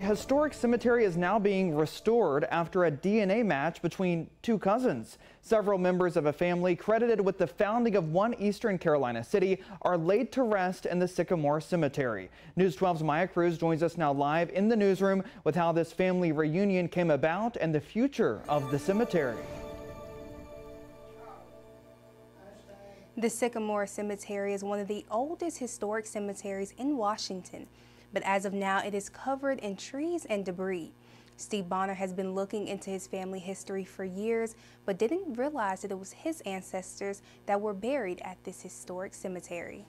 Historic cemetery is now being restored after a DNA match between two cousins. Several members of a family credited with the founding of one Eastern Carolina city are laid to rest in the Sycamore Cemetery. News 12's Maya Cruz joins us now live in the newsroom with how this family reunion came about and the future of the cemetery. The Sycamore Cemetery is one of the oldest historic cemeteries in Washington, but as of now it is covered in trees and debris. Steve Bonner has been looking into his family history for years, but didn't realize that it was his ancestors that were buried at this historic cemetery.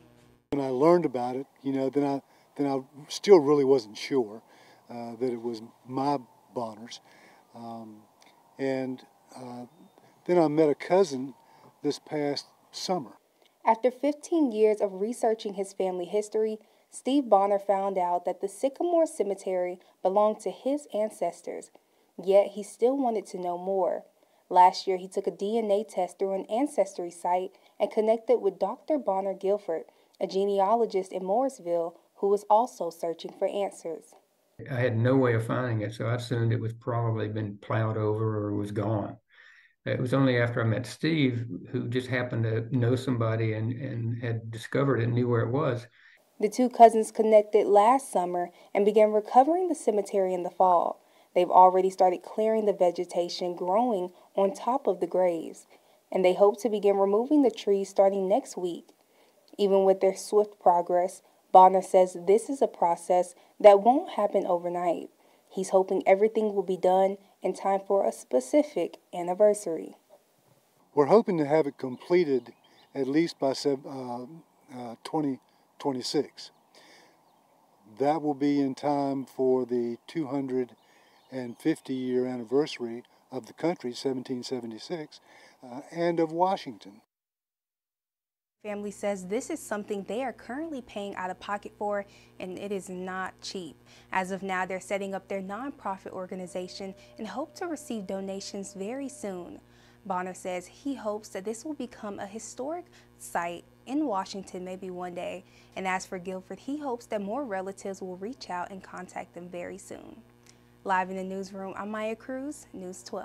When I learned about it, then I still really wasn't sure that it was my Bonners. Then I met a cousin this past summer. After 15 years of researching his family history, Steve Bonner found out that the Sycamore Cemetery belonged to his ancestors, yet he still wanted to know more. Last year, he took a DNA test through an ancestry site and connected with Dr. Bonner Guilford, a genealogist in Mooresville who was also searching for answers. I had no way of finding it, so I assumed it was probably been plowed over or was gone. It was only after I met Steve, who just happened to know somebody and had discovered it and knew where it was. The two cousins connected last summer and began recovering the cemetery in the fall. They've already started clearing the vegetation growing on top of the graves, and they hope to begin removing the trees starting next week. Even with their swift progress, Bonner says this is a process that won't happen overnight. He's hoping everything will be done in time for a specific anniversary. We're hoping to have it completed at least by 2026. That will be in time for the 250-year anniversary of the country, 1776, and of Washington. Family says this is something they are currently paying out of pocket for, and it is not cheap. As of now, they're setting up their nonprofit organization and hope to receive donations very soon. Bonner says he hopes that this will become a historic site in Washington maybe one day. And as for Guilford, he hopes that more relatives will reach out and contact them very soon. Live in the newsroom, I'm Maya Cruz, News 12.